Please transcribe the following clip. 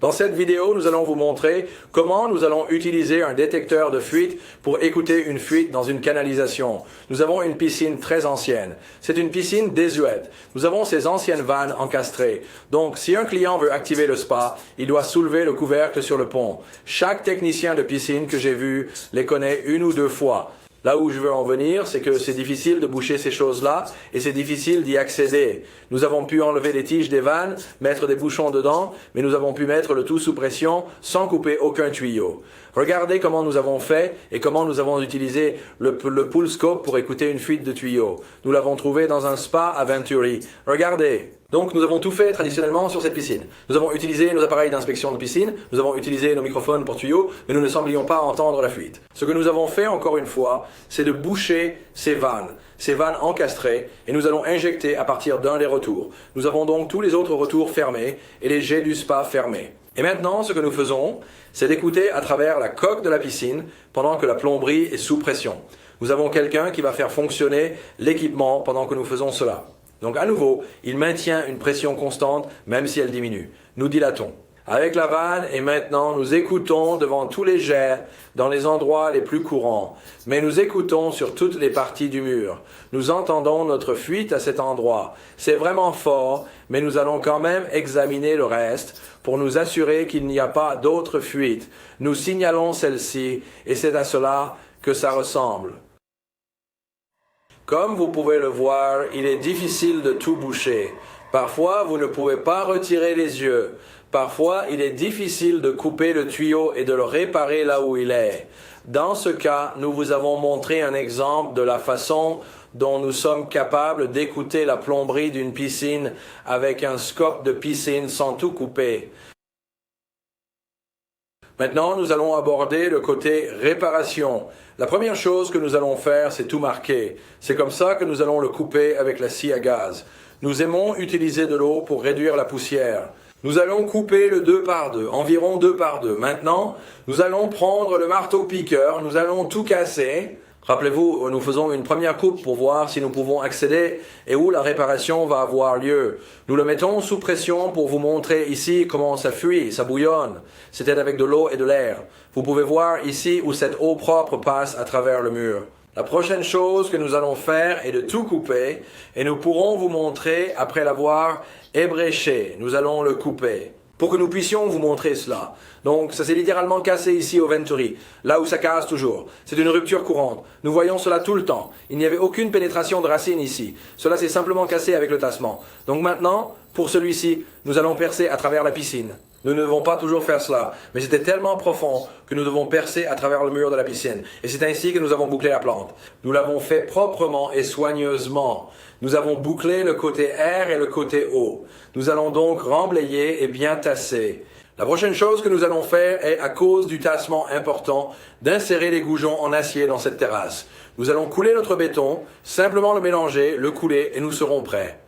Dans cette vidéo, nous allons vous montrer comment nous allons utiliser un détecteur de fuite pour écouter une fuite dans une canalisation. Nous avons une piscine très ancienne. C'est une piscine désuète. Nous avons ces anciennes vannes encastrées. Donc, si un client veut activer le spa, il doit soulever le couvercle sur le pont. Chaque technicien de piscine que j'ai vu les connaît une ou deux fois. Là où je veux en venir, c'est que c'est difficile de boucher ces choses-là et c'est difficile d'y accéder. Nous avons pu enlever les tiges des vannes, mettre des bouchons dedans, mais nous avons pu mettre le tout sous pression sans couper aucun tuyau. Regardez comment nous avons fait et comment nous avons utilisé le pull scope pour écouter une fuite de tuyaux. Nous l'avons trouvé dans un spa à Venturi. Regardez. Donc nous avons tout fait traditionnellement sur cette piscine. Nous avons utilisé nos appareils d'inspection de piscine, nous avons utilisé nos microphones pour tuyaux, mais nous ne semblions pas entendre la fuite. Ce que nous avons fait encore une fois, c'est de boucher ces vannes encastrées, et nous allons injecter à partir d'un des retours. Nous avons donc tous les autres retours fermés et les jets du spa fermés. Et maintenant, ce que nous faisons, c'est d'écouter à travers la coque de la piscine pendant que la plomberie est sous pression. Nous avons quelqu'un qui va faire fonctionner l'équipement pendant que nous faisons cela. Donc à nouveau, il maintient une pression constante même si elle diminue. Nous dilatons. Avec la vanne et maintenant nous écoutons devant tous les jets dans les endroits les plus courants. Mais nous écoutons sur toutes les parties du mur. Nous entendons notre fuite à cet endroit. C'est vraiment fort, mais nous allons quand même examiner le reste pour nous assurer qu'il n'y a pas d'autres fuites. Nous signalons celle-ci et c'est à cela que ça ressemble. Comme vous pouvez le voir, il est difficile de tout boucher. Parfois, vous ne pouvez pas retirer les yeux. Parfois, il est difficile de couper le tuyau et de le réparer là où il est. Dans ce cas, nous vous avons montré un exemple de la façon dont nous sommes capables d'écouter la plomberie d'une piscine avec un scope de piscine sans tout couper. Maintenant, nous allons aborder le côté réparation. La première chose que nous allons faire, c'est tout marquer. C'est comme ça que nous allons le couper avec la scie à gaz. Nous aimons utiliser de l'eau pour réduire la poussière. Nous allons couper le 2 par 2, environ 2 par 2. Maintenant, nous allons prendre le marteau-piqueur, nous allons tout casser. Rappelez-vous, nous faisons une première coupe pour voir si nous pouvons accéder et où la réparation va avoir lieu. Nous le mettons sous pression pour vous montrer ici comment ça fuit, ça bouillonne. C'était avec de l'eau et de l'air. Vous pouvez voir ici où cette eau propre passe à travers le mur. La prochaine chose que nous allons faire est de tout couper et nous pourrons vous montrer après l'avoir ébréché. Nous allons le couper. Pour que nous puissions vous montrer cela. Donc, ça s'est littéralement cassé ici au Venturi, là où ça casse toujours. C'est une rupture courante. Nous voyons cela tout le temps. Il n'y avait aucune pénétration de racines ici. Cela s'est simplement cassé avec le tassement. Donc maintenant, pour celui-ci, nous allons percer à travers la piscine. Nous ne devons pas toujours faire cela, mais c'était tellement profond que nous devons percer à travers le mur de la piscine. Et c'est ainsi que nous avons bouclé la plante. Nous l'avons fait proprement et soigneusement. Nous avons bouclé le côté air et le côté eau. Nous allons donc remblayer et bien tasser. La prochaine chose que nous allons faire est, à cause du tassement important, d'insérer les goujons en acier dans cette terrasse. Nous allons couler notre béton, simplement le mélanger, le couler et nous serons prêts.